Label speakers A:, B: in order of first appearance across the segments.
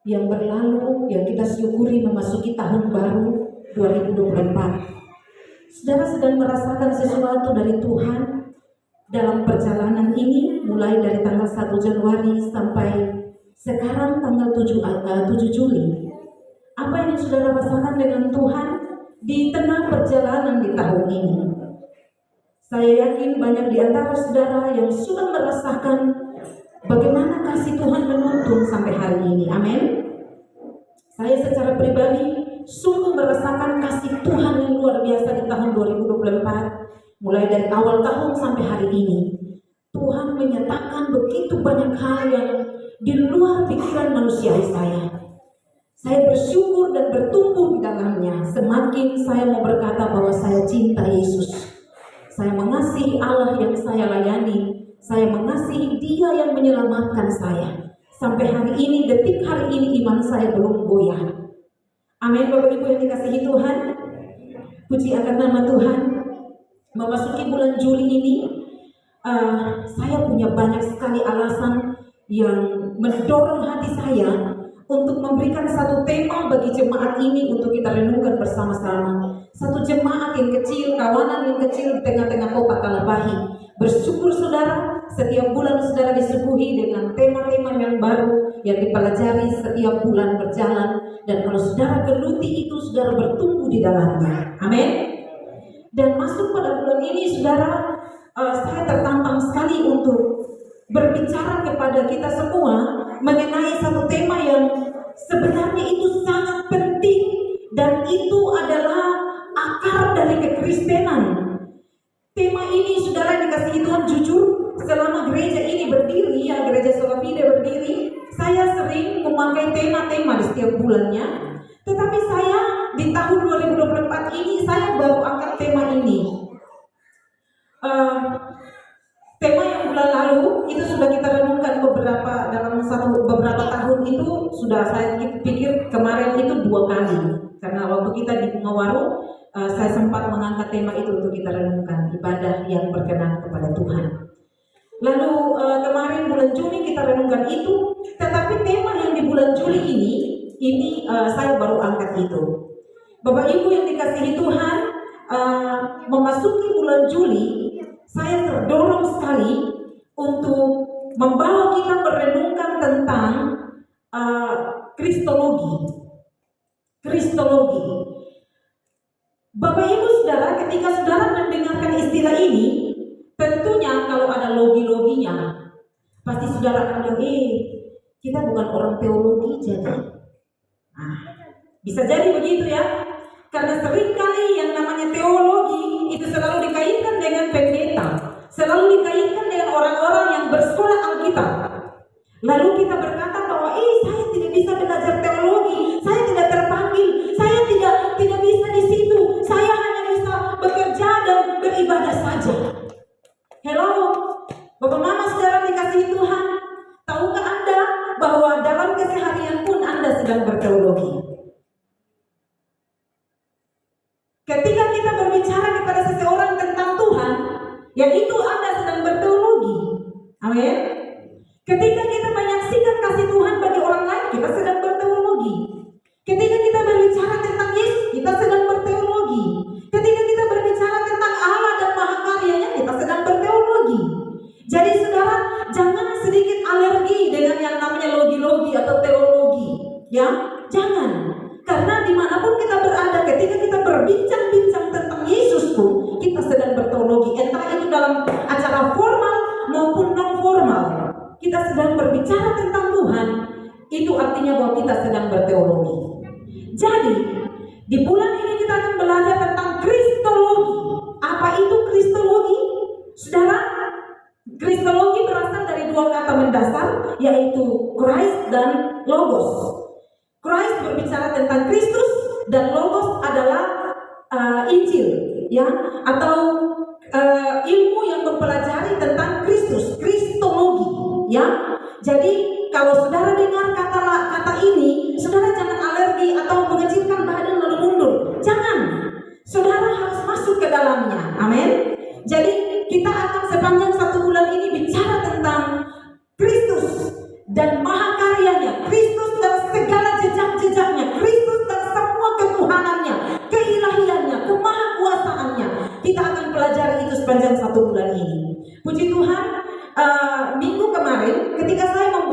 A: yang berlalu, yang kita syukuri memasuki tahun baru 2024. Saudara sedang merasakan sesuatu dari Tuhan dalam perjalanan ini, mulai dari tanggal 1 Januari sampai sekarang tanggal 7 Juli. Apa yang saudara rasakan dengan Tuhan di tengah perjalanan di tahun ini? Saya yakin banyak di antara saudara yang sudah merasakan bagaimana kasih Tuhan menuntun sampai hari ini. Amin. Saya secara pribadi sungguh merasakan kasih Tuhan yang luar biasa di tahun 2024. Mulai dari awal tahun sampai hari ini, Tuhan menyatakan begitu banyak hal yang di luar pikiran manusiawi saya. Saya bersyukur dan bertumbuh di dalamnya. Semakin saya mau berkata bahwa saya cinta Yesus, saya mengasihi Allah yang saya layani, saya mengasihi Dia yang menyelamatkan saya. Sampai hari ini, detik hari ini, iman saya belum goyah. Amin, Bapak Ibu yang dikasihi Tuhan. Puji akan nama Tuhan. Memasuki bulan Juli ini, saya punya banyak sekali alasan yang mendorong hati saya untuk memberikan satu tema bagi jemaat ini untuk kita renungkan bersama-sama. Satu jemaat yang kecil, kawanan yang kecil di tengah-tengah kota Kalabahi. Bersyukur saudara, setiap bulan saudara disuguhi dengan tema-tema yang baru yang dipelajari setiap bulan berjalan. Dan kalau saudara geluti itu, saudara bertumbuh di dalamnya. Amin. Dan masuk pada bulan ini, saudara, saya tertantang sekali untuk berbicara kepada kita semua mengenai satu tema yang sebenarnya itu sangat penting dan itu adalah akar dari kekristenan. Tema ini, saudara dikasihi Tuhan, jujur selama gereja ini berdiri, ya gereja Sola Fide berdiri, saya sering memakai tema-tema di setiap bulannya. Tetapi saya di tahun 2024 ini saya baru angkat tema ini. Tema yang bulan lalu itu sudah kita renungkan beberapa tahun itu sudah saya pikir kemarin itu 2 kali, karena waktu kita di Bunga Waru saya sempat mengangkat tema itu untuk kita renungkan, ibadah yang berkenan kepada Tuhan. Lalu kemarin bulan Juli kita renungkan itu, tetapi tema yang di bulan Juli ini saya baru angkat itu. Bapak Ibu yang dikasihi Tuhan, memasuki bulan Juli saya terdorong sekali untuk membawa kita merenungkan tentang Kristologi. Bapak Ibu saudara, ketika saudara mendengarkan istilah ini, tentunya kalau ada logi-loginya, pasti saudara akan bilang, kita bukan orang teologi jadi. Nah, bisa jadi begitu ya. Karena seringkali yang namanya teologi itu selalu dikaitkan dengan pendeta, selalu dikaitkan dengan orang-orang yang bersekolah Alkitab. Lalu kita berkata bahwa saya tidak bisa belajar teologi, saya tidak terpanggil, saya tidak bisa di situ, saya hanya bisa bekerja dan beribadah saja. Hello, Bapak Mama saudara dikasihi Tuhan, tahukah Anda bahwa dalam keseharian pun Anda sedang berteologi? Ketika kita berbicara kepada seseorang tentang Tuhan, yaitu Anda sedang berteologi. Amin. Ketika kita menyaksikan kasih Tuhan bagi orang lain, kita sedang berteologi. Ketika kita berbicara tentang Yesus, kita sedang berteologi. Ketika kita berbicara tentang Allah dan mahakaryanya, kita sedang berteologi. Jadi saudara, jangan sedikit alergi dengan yang namanya logi-logi atau teologi. Ya, jangan. Karena dimanapun kita berada, ketika kita berbincang-bincang tentang Yesus pun, kita sedang berteologi. Entah itu dalam acara formal maupun non-formal, kita sedang berbicara tentang Tuhan. Itu artinya bahwa kita sedang berteologi. Jadi, di bulan ini kita akan belajar tentang Kristologi. Apa itu Kristologi? Saudara, Kristologi berasal dari 2 kata mendasar, yaitu Christ dan Logos. Christ berbicara tentang Kristus dan Logos adalah Injil, ya, atau ilmu yang mempelajari tentang Kristus, Kristologi, ya. Jadi kalau saudara dengar kata ini, saudara jangan alergi atau mengecilkan badan lalu mundur. Jangan. Saudara harus masuk ke dalamnya. Amin. Jadi kita akan sepanjang 1 bulan ini bicara tentang Kristus dan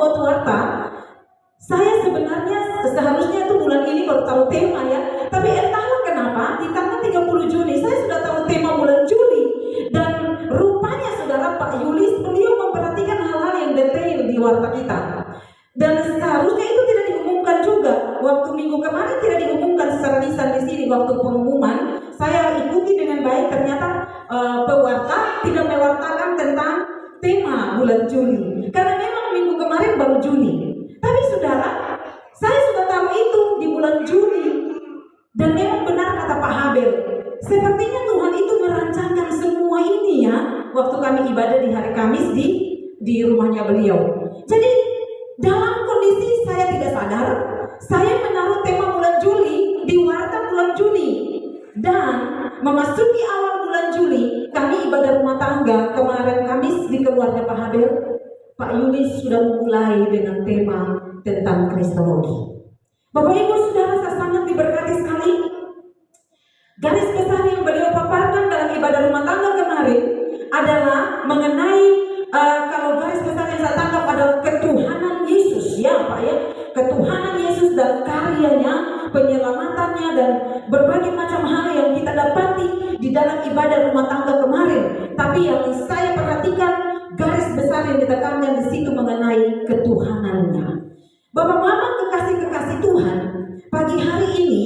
A: membuat warta, saya sebenarnya seharusnya itu bulan ini baru tahu tema ya, tapi entahlah kenapa di tanggal 30 Juni saya sudah tahu tema bulan Juli. Dan rupanya saudara, Pak Yulis beliau memperhatikan hal-hal yang detail di warta kita. Dan seharusnya itu tidak diumumkan juga. Waktu minggu kemarin tidak diumumkan secara lisan di sini waktu pengumuman. Saya ikuti dengan baik, ternyata pewarta tidak mewartakan tentang tema bulan Juli. Karena memang minggu kemarin baru Juni. Tapi saudara, saya sudah tahu itu di bulan Juni. Dan memang benar kata Pak Habel, sepertinya Tuhan itu merancangkan semua ini ya, waktu kami ibadah di hari Kamis di rumahnya beliau. Jadi dalam kondisi saya tidak sadar, saya menaruh tema bulan Juli di warta bulan Juni. Dan memasuki awal bulan Juli, kami ibadah rumah tangga kemarin Kamis di keluarga Pak Habel. Pak Yulis sudah memulai dengan tema tentang Kristologi. Bapak Ibu Saudara, saya sangat diberkati sekali. Garis besar yang beliau paparkan dalam ibadah rumah tangga kemarin adalah mengenai kalau garis besar yang saya tangkap adalah ketuhanan Yesus, ya Pak ya, ketuhanan Yesus dan karyanya, penyelamatannya dan berbagai macam hal yang kita dapati di dalam ibadah rumah tangga kemarin. Tapi yang saya perhatikan garis besar yang ditekankan di situ mengenai ketuhanannya. Bapak Mama kekasih-kekasih Tuhan, pagi hari ini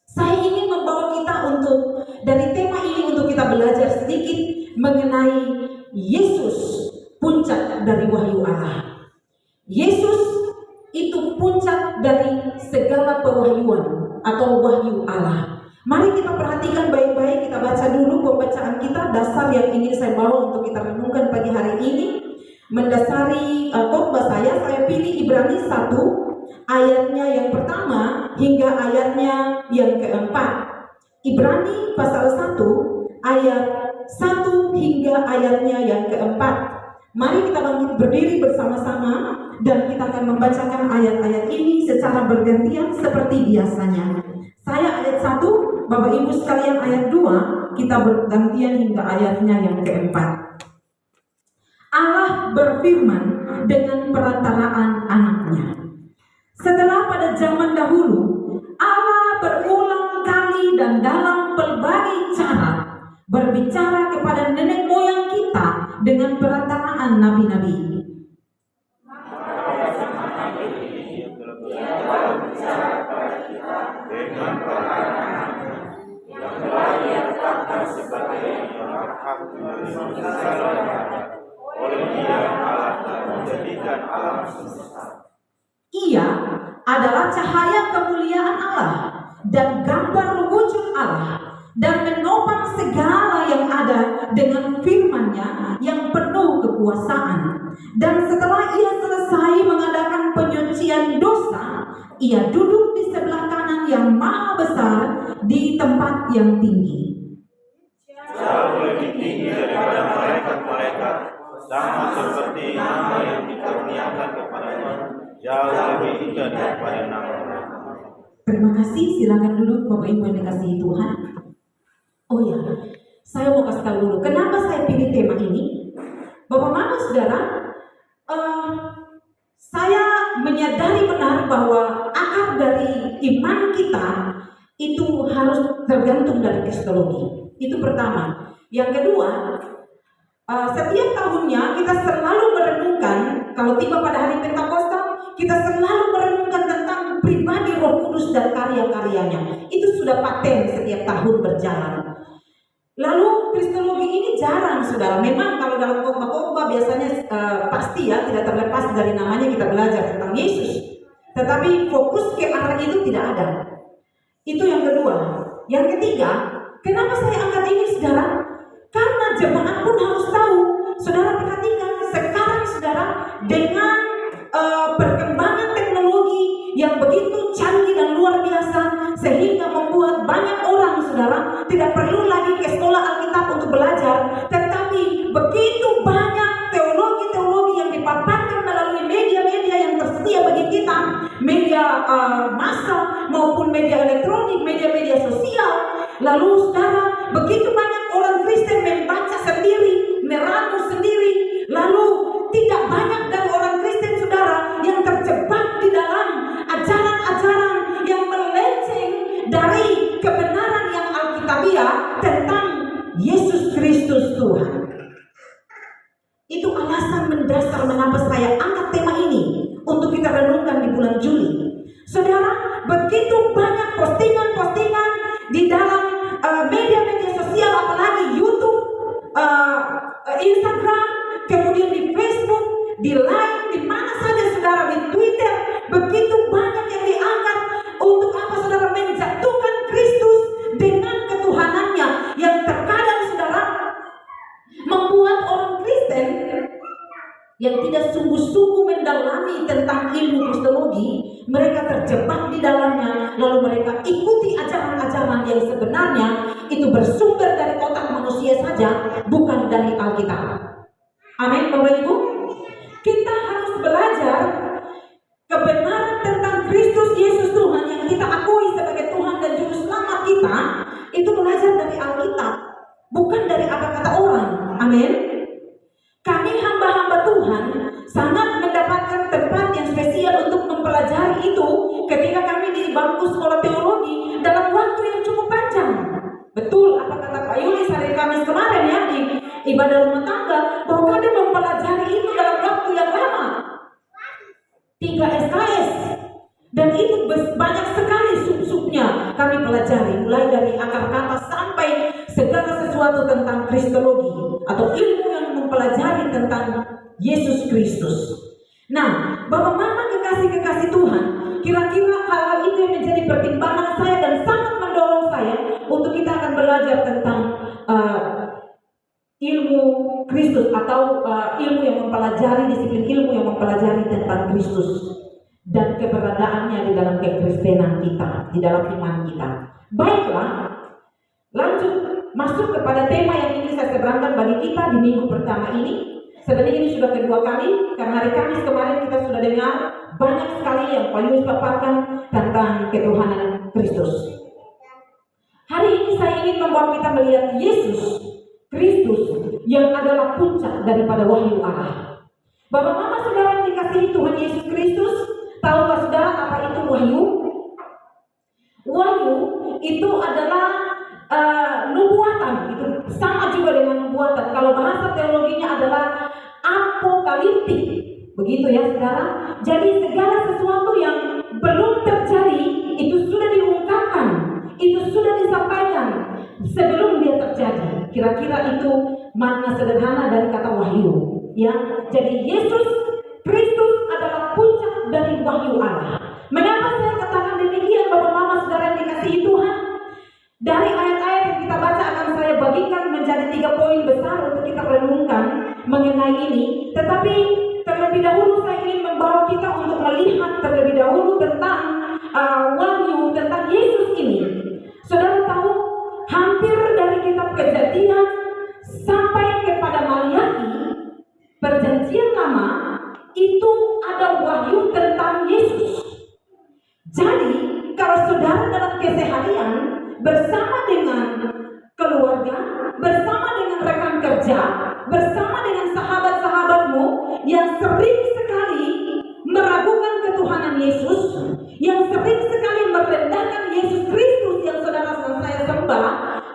A: saya ingin membawa kita untuk dari tema ini untuk kita belajar sedikit mengenai Yesus, puncak dari wahyu Allah. Yesus itu puncak dari segala pewahyuan atau wahyu Allah. Mari kita perhatikan baik-baik, kita baca dulu pembacaan kita, dasar yang ingin saya bawa untuk kita renungkan pagi hari ini. Mendasari khotbah saya pilih Ibrani 1 ayatnya yang pertama hingga ayatnya yang keempat. Ibrani pasal 1 ayat 1 hingga ayatnya yang keempat. Mari kita bangkit berdiri bersama-sama dan kita akan membacakan ayat-ayat ini secara bergantian seperti biasanya. Saya ayat 1, Bapak Ibu sekalian ayat 2, kita bergantian hingga ayatnya yang keempat. Allah berfirman dengan perantaraan anaknya. Setelah pada zaman dahulu, Allah berulang kali dan dalam berbagai cara berbicara kepada nenek moyang kita dengan perantaraan nabi-nabi. Ia adalah cahaya kemuliaan Allah dan gambar wujud Allah, dan menopang segala yang ada dengan firman-Nya yang penuh kekuasaan. Dan setelah ia selesai mengadakan penyucian dosa, ia duduk di sebelah kanan yang maha besar di tempat yang tinggi,
B: jauh lebih tinggi daripada malaikat-malaikat, sama seperti nama yang dikaruniakan kepadanya, jauh lebih tinggi daripada nama.
A: Terima kasih, silakan duduk Bapak Ibu yang dikasihi Tuhan. Oh ya, saya mau kasih tahu dulu kenapa saya pilih tema ini. Bapak Mama Saudara, saya menyadari benar bahwa akar dari iman kita itu harus tergantung dari kristologi. Itu pertama. Yang kedua, setiap tahunnya kita selalu merenungkan, kalau tiba pada hari Pentakosta, kita selalu merenungkan tentang pribadi Roh Kudus dan karya-karyanya. Itu sudah paten setiap tahun berjalan. Lalu kristologi ini jarang, saudara. Memang kalau dalam khotbah-khotbah biasanya pasti ya, tidak terlepas dari namanya kita belajar tentang Yesus. Tetapi fokus ke arah itu tidak ada. Itu yang kedua. Yang ketiga, kenapa saya angkat ini, saudara? Karena jemaat pun harus tahu. Saudara perhatikan sekarang, saudara, dengan perkembangan teknologi yang begitu canggih dan luar biasa, sehingga membuat banyak orang, saudara, tidak perlu lagi ke sekolah Alkitab untuk belajar, tetapi begitu banyak teologi-teologi yang dipaparkan melalui media-media yang tersedia bagi kita, media massa maupun media elektronik, media-media sosial. Lalu saudara, begitu banyak orang Kristen membaca sendiri, meramu sendiri, lalu tidak banyak dari orang Kristen sudah tentang ilmu kristologi, mereka terjebak di dalamnya, lalu mereka ikuti ajaran-ajaran yang sebenarnya itu bersumber dari otak manusia saja, bukan dari Alkitab. Amin, Bapak Ibu. Kita harus belajar kebenaran tentang Kristus Yesus Tuhan yang kita akui sebagai Tuhan dan Juru Selamat kita, itu belajar dari Alkitab, bukan dari apa kata orang. Amin. Kami hamba-hamba Tuhan sangat mendapatkan tempat yang spesial untuk mempelajari itu ketika kami di bangku sekolah teologi dalam waktu yang cukup panjang. Betul apa kata Pak Yulis hari Kamis kemarin ya di ibadah rumah tangga, bahwa kami mempelajari itu dalam waktu yang lama, 3 SKS, dan itu banyak sekali sub-subnya kami pelajari, mulai dari akar kata sampai segala sesuatu tentang kristologi atau ilmu yang mempelajari tentang Yesus Kristus. Nah, Bapak Mama kekasih-kekasih Tuhan, kira-kira hal itu yang menjadi pertimbangan saya dan sangat mendorong saya untuk kita akan belajar tentang ilmu Kristus atau ilmu yang mempelajari, disiplin ilmu yang mempelajari tentang Kristus dan keberadaannya di dalam kekristenan kita, di dalam iman kita. Baiklah, lanjut masuk kepada tema yang ingin saya seberangkan bagi kita di minggu pertama ini. Sebenarnya ini sudah kedua kali, karena hari Kamis kemarin kita sudah dengar banyak sekali yang Pak Yulis paparkan tentang ketuhanan Kristus. Hari ini saya ingin membawa kita melihat Yesus Kristus yang adalah puncak daripada wahyu Allah. Bapak Mama saudara yang dikasihi Tuhan Yesus Kristus, tahukah saudara apa itu wahyu? Wahyu itu adalah nubuatan, itu sama juga dengan nubuatan. Kalau bahasa teologinya adalah apokaliptik, begitu ya saudara. Jadi segala sesuatu yang belum terjadi itu sudah diungkapkan, itu sudah disampaikan sebelum dia terjadi. Kira-kira itu makna sederhana dari kata wahyu, ya. Jadi Yesus Kristus adalah puncak dari wahyu Allah. Mengapa saya katakan demikian, Bapak Mama saudara yang dikasihi Tuhan? Dari ayat-ayat yang kita baca akan saya bagikan menjadi 3 poin besar untuk kita renungkan mengenai ini. Tetapi terlebih dahulu saya ingin membawa kita untuk melihat terlebih dahulu tentang wahyu tentang Yesus ini. Saudara tahu, hampir dari kitab Kejadian sampai kepada Maliaki, Perjanjian Lama, itu ada wahyu tentang Yesus. Jadi, kalau saudara dalam keseharian bersama dengan keluarga, bersama dengan rekan kerja, bersama dengan sahabat-sahabatmu yang sering sekali meragukan ketuhanan Yesus, yang sering sekali merendahkan Yesus Kristus yang saudara dan saya sembah,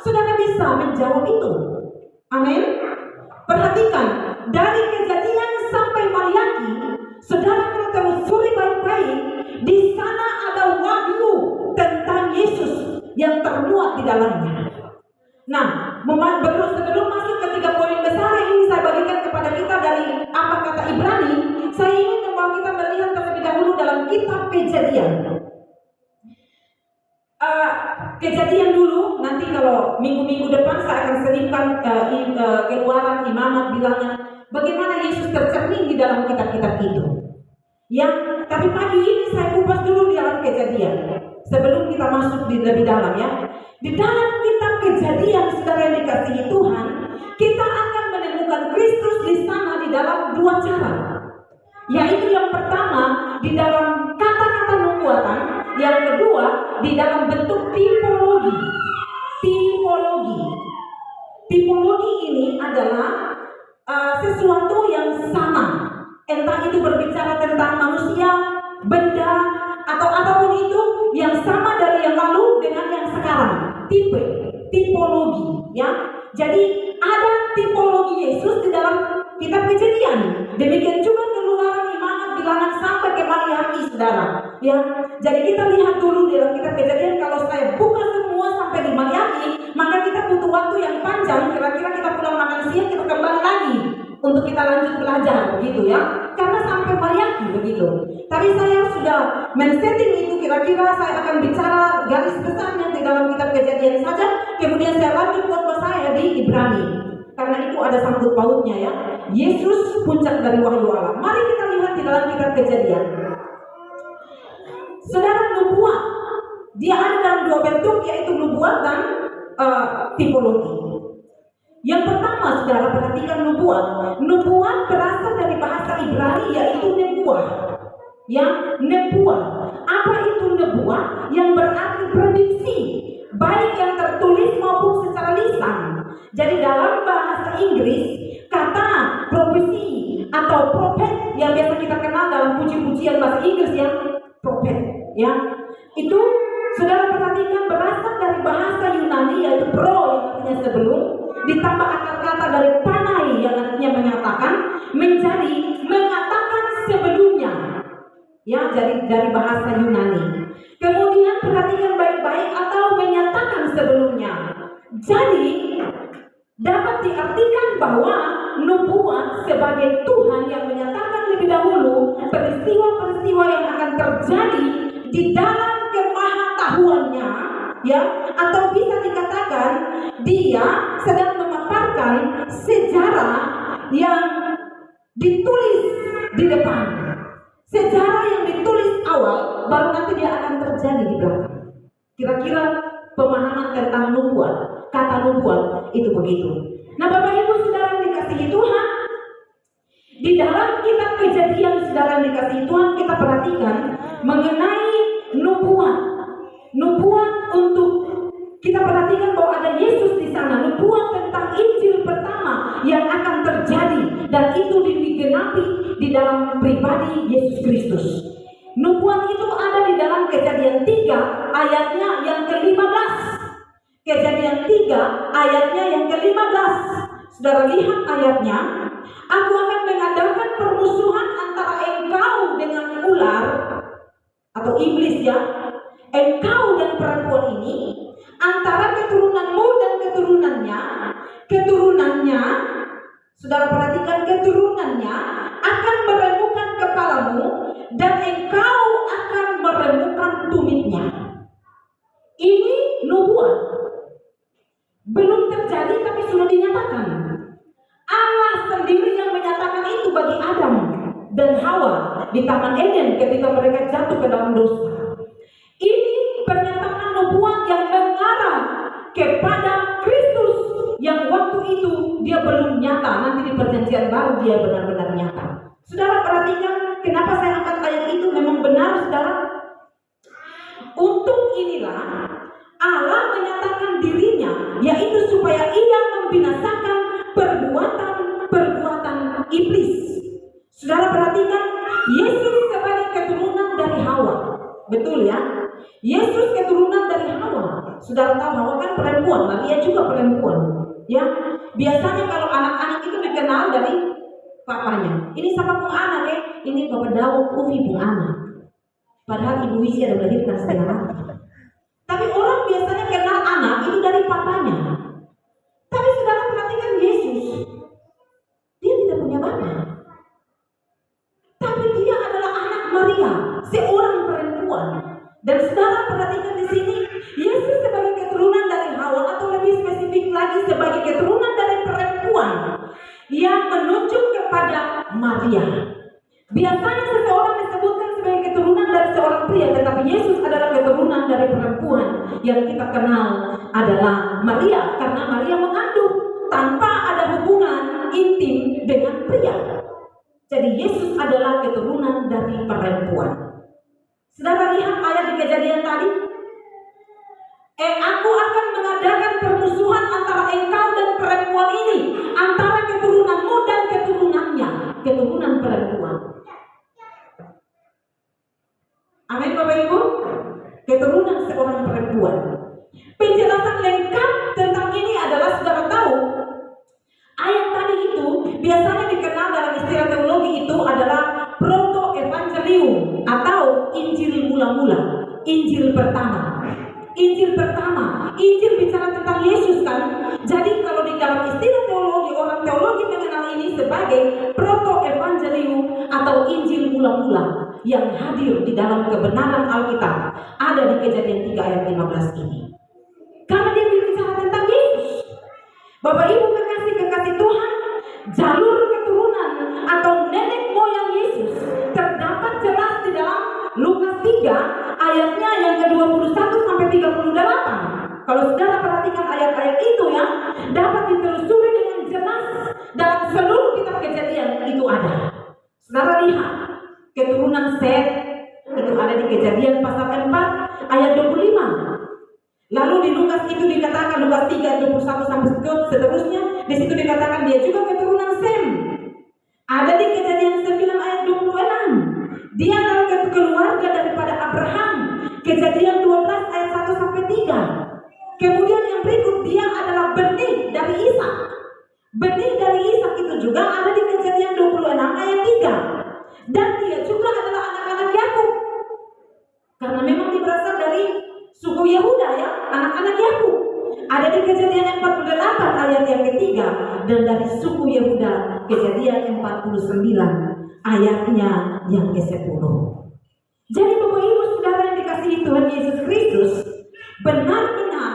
A: saudara bisa menjawab itu. Amin. Perhatikan, dari Kejadian sampai Maliaki, saudara kalau telusuri baik-baik, di sana ada wahyu tentang Yesus yang termuat di dalamnya. Nah, sebelum masuk ke 3 poin besar ini saya bagikan kepada kita dari apa kata Ibrani, saya ingin membawa kita melihat terlebih dahulu dalam kitab Kejadian. Kejadian dulu, nanti kalau minggu-minggu depan saya akan selipkan Keluaran, Imamat, Bilangan, bagaimana Yesus tercermin di dalam kitab-kitab itu. Ya, tapi pagi ini saya kupas dulu di dalam Kejadian. Sebelum kita masuk di lebih dalam ya. Di dalam kitab Kejadian, saudara yang dikasihi Tuhan, kita akan menemukan Kristus di sana di dalam 2 cara. Yaitu yang pertama di dalam kata-kata nubuatan, yang kedua di dalam bentuk tipologi. Tipologi ini adalah sesuatu yang sama. Entah itu berbicara tentang manusia, benda, atau apapun itu yang sama dari yang lalu dengan yang sekarang. Tipologi, ya. Jadi ada tipologi Yesus di dalam kitab Kejadian. Demikian juga Keluaran, Imamat, Bilangan sampai ke Maliaki, saudara. Ya. Jadi kita lihat dulu di dalam kitab Kejadian. Kalau saya buka semua sampai di Maliaki, maka kita butuh waktu yang panjang. Kira-kira kita pulang makan siang, kita kembali lagi untuk kita lanjut belajar, begitu ya. Karena sampai Maliaki begitu. Tapi saya sudah men-setting itu, kira-kira saya akan bicara garis besarnya di dalam kitab Kejadian saja. Kemudian saya lanjut khotbah saya di Ibrani. karena itu ada sangkut pautnya ya. Yesus puncak dari wahyu Allah. Mari kita lihat di dalam kitab Kejadian. Saudara, nubuat dia ada dalam dua bentuk, yaitu nubuat dan tipologi. Yang pertama, saudara perhatikan nubuat. Nubuat berasal dari bahasa Ibrani, yaitu nebuah. Yang nebuah. Apa itu nebuah? Yang berarti prediksi, baik yang tertulis maupun secara lisan. Jadi dalam bahasa Inggris, kata profesi atau prophet yang biasa kita kenal dalam puji-pujian bahasa Inggris yang prophet, ya, itu saudara perhatikan berasal dari bahasa Yunani, yaitu pro yang artinya sebelum, ditambah akar kata dari panai yang artinya menyatakan, menjadi mengatakan sebelumnya, ya, dari bahasa Yunani. Kemudian perhatikan baik-baik, atau menyatakan sebelumnya. Jadi dapat diartikan bahwa nubuat sebagai Tuhan yang menyatakan lebih dahulu peristiwa-peristiwa yang akan terjadi di dalam kemahatauannya, ya, atau bisa dikatakan dia sedang memaparkan sejarah yang ditulis di depan. Sejarah yang ditulis awal, baru nanti dia akan terjadi di belakang. Kira-kira pemahaman tentang nubuat, kata nubuat itu begitu. Nah, Bapak Ibu saudara yang dikasihi Tuhan, di dalam kitab Kejadian saudara yang dikasihi Tuhan, kita perhatikan mengenai nubuat. Nubuat untuk kita perhatikan bahwa ada Yesus di sana. Nubuat tentang Injil pertama yang akan terjadi, dan itu digenapi di dalam pribadi Yesus Kristus. Nubuat itu ada di dalam Kejadian 3 ayatnya yang ke-15. Kejadian 3 ayatnya yang ke-15. Saudara lihat ayatnya. Aku akan mengadakan permusuhan antara engkau dengan ular atau iblis, ya. Engkau dan perempuan ini, antara keturunanmu dan keturunannya, saudara perhatikan, keturunannya akan meremukkan kepalamu, dan engkau akan meremukkan tumitnya. Ini nubuat. Belum terjadi tapi sudah dinyatakan. Allah sendiri yang menyatakan itu bagi Adam dan Hawa di Taman Eden ketika mereka jatuh ke dalam dosa. Ini pernyataan nubuat yang mengarah kepada Kristus yang waktu itu dia belum nyata, nanti di perjanjian baru dia benar-benar nyata. Saudara perhatikan kenapa saya angkat ayat itu, memang benar saudara. Untuk inilah Allah menyatakan dirinya, yaitu supaya ia membinasakan perbuatan iblis. Saudara perhatikan, Yesus sebagai keturunan dari Hawa. Betul ya? Yesus keturunan dari Hawa. Saudara tahu Hawa kan perempuan, Maria juga perempuan. Ya, biasanya kalau anak-anak itu dikenal dari papanya. Ini sama Bung Ana, ini Bapak Daud, Ufi, Bung Ana. Padahal Ibu Wisi ada melahirkan setengah mati. Tapi orang biasanya kenal anak itu dari papanya. Tapi saudara perhatikan Yesus, dia tidak punya bapak. Tapi dia adalah anak Maria, seorang perempuan. Dan saudara perhatikan di sini, Yesus sebagai keturunan dari Hawa, atau lebih spesifik lagi sebagai keturunan dari perempuan yang menunjuk kepada Maria. Biasanya seseorang disebutkan sebagai keturunan dari seorang pria, tetapi Yesus adalah keturunan dari perempuan yang kita kenal adalah Maria, karena Maria mengandung tanpa ada hubungan intim dengan pria. Jadi Yesus adalah keturunan dari perempuan. Saudara lihat ayat di Kejadian tadi. Aku akan mengadakan permusuhan antara engkau dan perempuan ini, antara keturunanmu dan keturunannya, keturunan perempuan. Amin Bapak Ibu. Keturunan seorang perempuan. Penjelasan lengkap tentang ini adalah saudara tahu, ayat tadi itu biasanya dikenal dalam istilah teologi itu adalah proto-evangelium atau Injil mula-mula, Injil pertama. Injil pertama, Injil bicara tentang Yesus kan. Jadi kalau di dalam istilah teologi, orang teologi mengenal ini sebagai proto-evangelium atau Injil mula-mula yang hadir di dalam kebenaran Alkitab, ada di Kejadian 3 ayat 15 ini. Karena dia berbicara tentang Yesus. Bapak Ibu kekasih Tuhan, jalur keturunan atau nenek moyang Yesus terdapat jelas di dalam Lukas 3 ayatnya yang ke-21 sampai 38. Kalau saudara perhatikan ayat-ayat itu ya, dapat ditelusuri dengan jelas dalam seluruh kitab Kejadian itu ada. Saudara lihat, keturunan Set itu ada di Kejadian pasal 4 ayat 25. Lalu di Lukas itu dikatakan, Lukas 3 21 sampai seterusnya, di situ dikatakan dia juga keturunan Sem. Ada di Kejadian 9 ayat 26. Dia adalah keluarga daripada Abraham. Kejadian 12 ayat 1 sampai 3. Kemudian yang berikut, dia adalah benih dari Ishak. Benih dari Ishak itu juga ada di Kejadian 26 ayat 3. Dan dia juga adalah anak-anak Yakub. Karena memang dia berasal dari suku Yehuda ya, anak-anak Yakub. Ada di Kejadian 48 ayat yang ketiga. Dan dari suku Yehuda, Kejadian 49 ayatnya yang ke-10. Jadi Bapak Ibu Saudara yang dikasihi Tuhan Yesus Kristus, benar-benar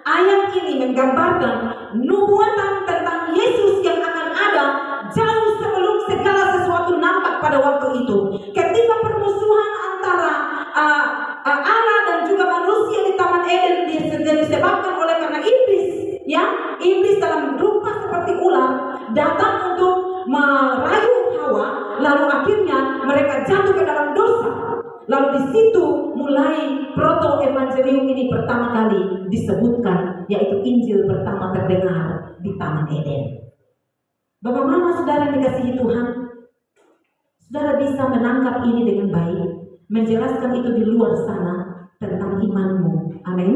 A: ayat ini menggambarkan nubuatan tentang Yesus yang akan ada jauh sebelum segala sesuatu nampak pada waktu itu. Ketika permusuhan antara Allah dan juga manusia di Taman Eden disebabkan oleh karena iblis, ya, iblis dalam rupa seperti ular datang untuk merayu Hawa, lalu akhirnya mereka jatuh ke dalam dosa. Lalu di situ mulai proto evangelium ini pertama kali disebutkan, yaitu Injil pertama terdengar di Taman Eden. Bapak Mama Saudara yang dikasihi Tuhan, saudara bisa menangkap ini dengan baik, menjelaskan itu di luar sana tentang imanmu. Amin.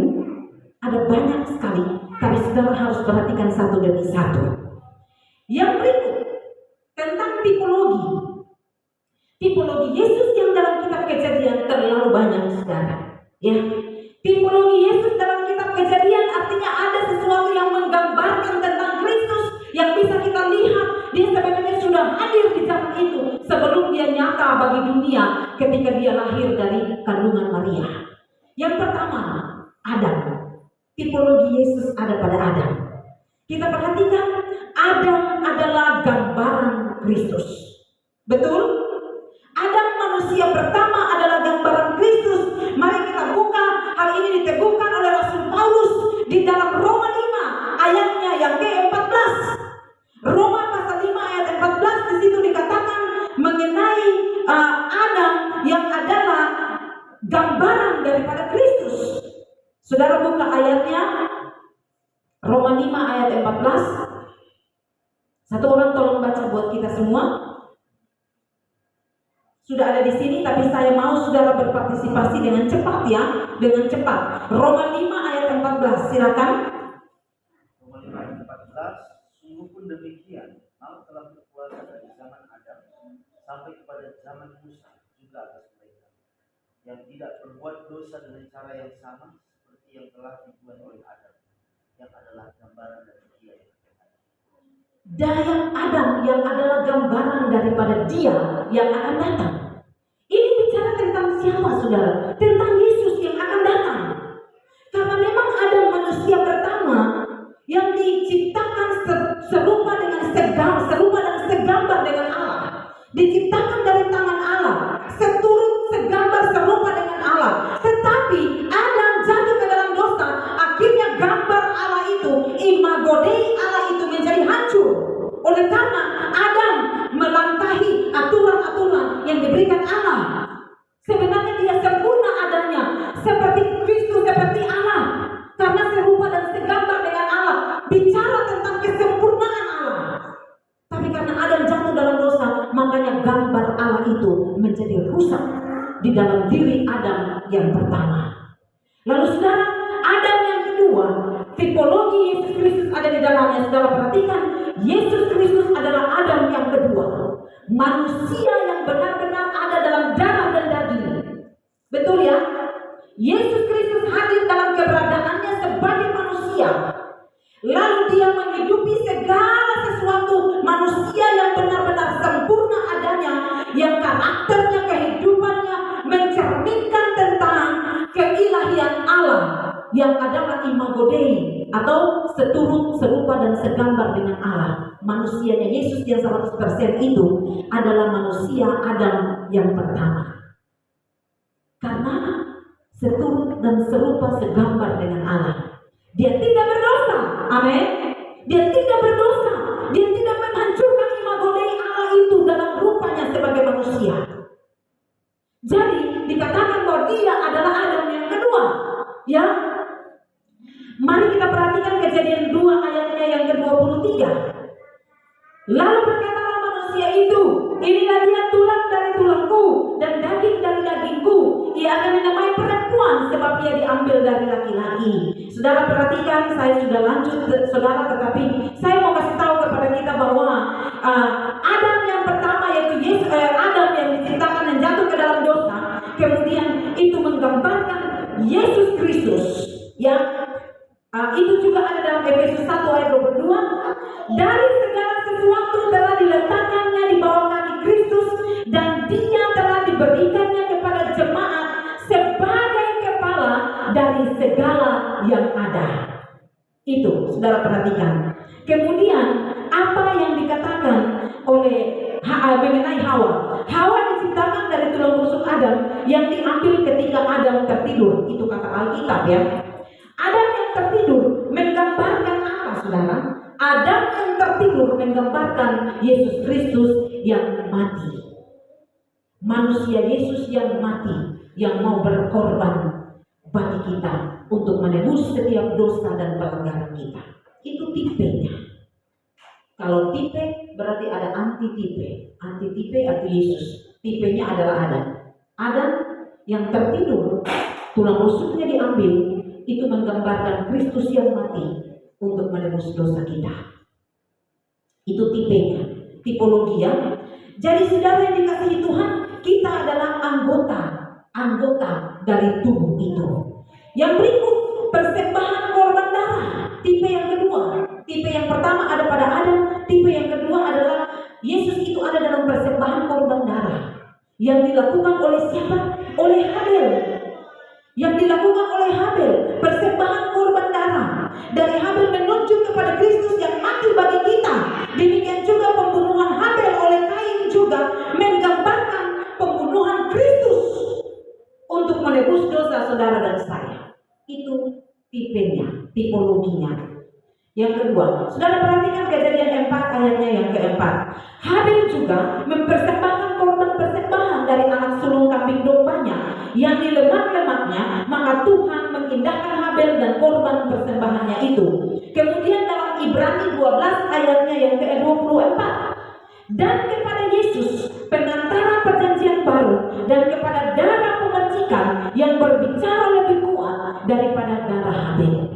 A: Ada banyak sekali, tapi saudara harus perhatikan satu demi satu. Yang berikut tentang tipologi. Tipologi Yesus yang dalam kitab Kejadian terlalu banyak, saudara. Ya, tipologi Yesus dalam kitab Kejadian artinya ada sesuatu yang menggambarkan tentang Kristus yang bisa kita lihat. Dia sebenarnya sudah hadir di zaman itu sebelum dia nyata bagi dunia ketika dia lahir dari kandungan Maria. Yang pertama, Adam. Tipologi Yesus ada pada Adam. Kita perhatikan, Adam adalah gambaran Kristus. Betul? Adam manusia pertama adalah gambaran Kristus. Mari kita buka, hal ini diteguhkan oleh Rasul Paulus di dalam Roma 5 ayatnya yang ke-14. Roma pasal 5 ayat 14, di situ dikatakan mengenai Adam yang adalah gambaran daripada Kristus. Saudara buka ayatnya, Roma 5 ayat 14. Satu orang tolong baca buat kita semua. Sudah ada di sini, tapi saya mau saudara berpartisipasi dengan cepat ya, dengan cepat. Roma 5 ayat 14, silakan.
B: Roma 5 ayat 14, sungguh pun demikian, maut telah berkuasa dari zaman Adam sampai kepada zaman Musa juga atas mereka, yang tidak berbuat dosa dengan cara yang sama seperti yang telah dibuat oleh Adam, yang adalah gambaran dari Dia yang akan datang.
A: Dan Adam yang adalah gambaran daripada Dia yang akan datang. Ini bicara tentang siapa, saudara? Tentang Yesus yang akan datang. Karena memang Adam manusia pertama yang diciptakan serupa dan segambar dengan Allah. Diciptakan dari tangan Allah, seturut segambar serupa dengan Allah. Tetapi Adam jatuh ke dalam dosa, akhirnya gambar Allah itu, imago Dei Allah itu menjadi hancur. Oleh karena Adam melangkahi aturan-aturan yang diberikan Allah. Sebenarnya dia sempurna adanya, seperti Kristus, seperti Allah. Karena serupa dan segambar dengan Allah, bicara tentang kesempurnaan Allah. Tapi karena Adam jatuh dalam dosa, makanya gambar Allah itu menjadi rusak di dalam diri Adam yang pertama. Lalu saudara, Adam yang kedua, tipologi Yesus Kristus ada di dalamnya. Saudara perhatikan, Yesus Kristus adalah Adam yang kedua, manusia yang benar-benar ada dalam darah dan daging. Betul ya? Yesus Kristus hadir dalam keberadaannya sebagai manusia. Lalu dia menghidupi segala sesuatu, manusia yang benar-benar sempurna adanya, yang karakternya, kehidupannya mencerminkan tentang keilahian Allah. yang adalah imago Dei atau seturut, serupa dan segambar dengan Allah. Manusianya Yesus yang 100% itu adalah manusia Adam yang pertama. Karena seturut dan serupa segambar dengan Allah. Dia tidak berdosa. Amin. Dia tidak berdosa. Dia tidak menghancurkan imago Dei Allah itu dalam rupanya sebagai manusia. Jadi dikatakan bahwa dia adalah Adam yang kedua. Ya. Mari kita perhatikan Kejadian 2 ayatnya yang ke-23. Lalu berkatalah manusia itu, inilah dia tulang dari tulangku dan daging dari dagingku. Ia akan dinamai perempuan sebab ia diambil dari laki-laki. Saudara perhatikan, saya sudah lanjut saudara, tetapi saya mau kasih tahu kepada kita bahwa Adam yang pertama yaitu Adam yang diciptakan dan jatuh ke dalam dosa, kemudian itu menggambarkan Yesus Kristus. Ya. Itu juga ada dalam Efesus 1 ayat 22. Dari segala sesuatu telah diletakkannya di bawah kaki Kristus, dan dia telah diberikannya kepada jemaat sebagai kepala dari segala yang ada. Itu saudara perhatikan. Kemudian apa yang dikatakan oleh mengenai Hawa. Hawa diciptakan dari tulang rusuk Adam yang diambil ketika Adam tertidur. Itu kata Alkitab ya. Adam yang tertidur menggambarkan apa saudara? Adam yang tertidur menggambarkan Yesus Kristus yang mati. Manusia Yesus yang mati, yang mau berkorban bagi kita untuk menebus setiap dosa dan pelanggaran kita. Itu tipenya. Kalau tipe berarti ada anti-tipe. Anti-tipe atau Yesus. Tipenya adalah Adam. Adam yang tertidur, tulang rusuknya diambil, itu menggambarkan Kristus yang mati untuk menebus dosa kita. Itu tipenya, tipologi ya. Jadi saudara yang dikasihi Tuhan, kita adalah anggota dari tubuh itu. Yang berikut, persembahan korban darah. Tipe yang kedua. Tipe yang pertama ada pada Adam. Tipe yang kedua adalah Yesus itu ada dalam persembahan korban darah. Yang dilakukan oleh siapa? Oleh Habel. Yang dilakukan oleh Habel, persembahan korban darah. Dari Habel menunjuk kepada Kristus yang mati bagi kita. Demikian juga pembunuhan Habel oleh Kain juga menggambarkan pembunuhan Kristus untuk menebus dosa saudara dan saya. Itu tipenya, tipologinya. Yang kedua, saudara perhatikan Kejadian 4 ayatnya yang keempat. Habel juga mempersembahkan korban persembahan dari anak sulung kambing dombanya yang dilemak-lemaknya, maka Tuhan mengindahkan Habel dan korban persembahannya itu. Kemudian dalam Ibrani 12 ayatnya yang ke-24, dan kepada Yesus pengantara perjanjian baru dan kepada darah pemercikan yang berbicara lebih kuat daripada darah Habel.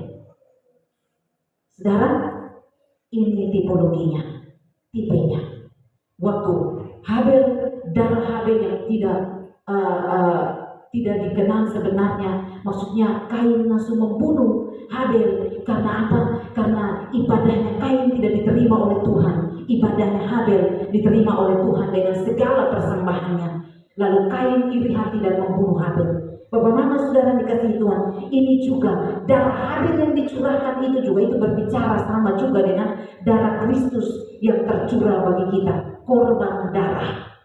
A: Saudara, ini tipologinya, tipenya. Waktu Habel, darah Habel yang tidak dikenal sebenarnya, maksudnya Kain langsung membunuh Habel karena apa? Karena ibadahnya Kain tidak diterima oleh Tuhan, ibadahnya Habel diterima oleh Tuhan dengan segala persembahannya. Lalu Kain iri hati dan membunuh Habel. Bapak mama saudara dikasihi Tuhan, ini juga darah Habel yang dicurahkan itu juga itu berbicara sama juga dengan darah Kristus yang tercurah bagi kita, korban darah.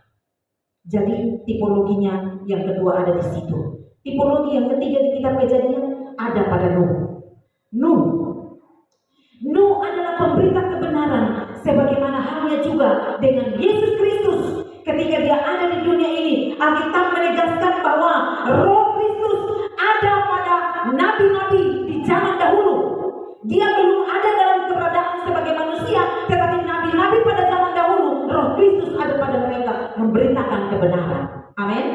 A: Jadi tipologinya yang kedua ada di situ. Tipologi yang ketiga di kitab Kejadian ada pada Nuh adalah pemberita kebenaran, sebagaimana halnya juga dengan Yesus Kristus. Ketika dia ada di dunia ini, Alkitab menegaskan bahwa Roh Kristus ada pada nabi-nabi di zaman dahulu. Dia belum ada dalam keberadaan sebagai manusia, tetapi nabi-nabi pada zaman dahulu, Roh Kristus ada pada mereka memberitakan kebenaran. Amin.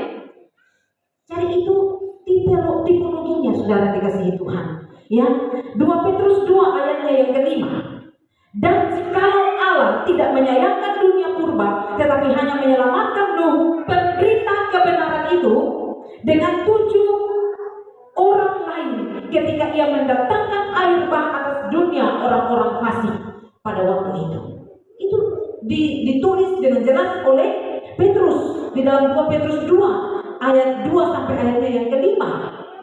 A: Jadi itu tipologinya saudara dikasihi Tuhan. Ya, 2 Petrus 2 ayatnya yang kelima. Dan jikalau Allah tidak menyayangkan dunia purba, tetapi hanya menyelamatkan Nuh, pemberita kebenaran itu, dengan 7 orang lain, ketika ia mendatangkan air bah atas dunia orang-orang fasik pada waktu itu. Itu ditulis dengan jelas oleh Petrus di dalam 2 Petrus 2 ayat 2 sampai ayatnya yang kelima.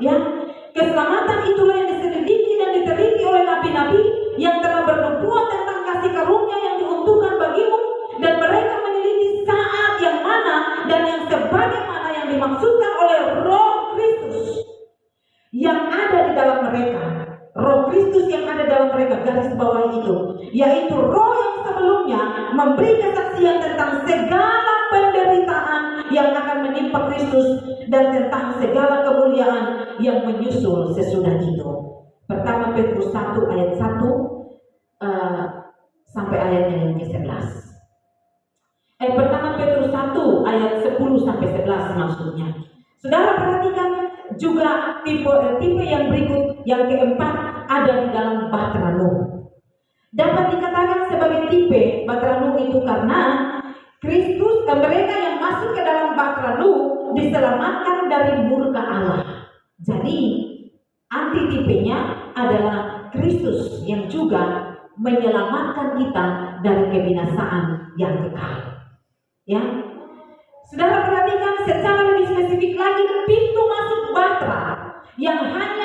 A: Ya, Keselamatan itulah yang diselidiki dan diteliti oleh nabi-nabi yang telah bernubuat tentang kasih karunia yang diuntukkan bagimu, dan mereka meneliti saat yang mana dan yang sebagaimana yang dimaksudkan oleh Roh Kristus yang ada di dalam mereka. Roh Kristus yang ada dalam mereka, garis bawah itu, yaitu roh yang sebelumnya memberi kesaksian tentang segala penderitaan yang akan menimpa Kristus dan tentang segala kemuliaan yang menyusul sesudah itu. Pertama Petrus 1 ayat 1 sampai ayatnya yang ke-11. Pertama Petrus 1 ayat 10 sampai 11 maksudnya. Saudara perhatikan juga tipe yang berikut, yang keempat, ada di dalam Bahtera Nuh. Dapat dikatakan sebagai tipe Bahtera Nuh itu karena Kristus, mereka yang masuk ke dalam Bahtera Nuh diselamatkan dari murka Allah. Jadi antitipenya adalah Kristus yang juga menyelamatkan kita dari kebinasaan yang kekal. Ya, saudara perhatikan secara lebih spesifik lagi pintu masuk Bahtera yang hanya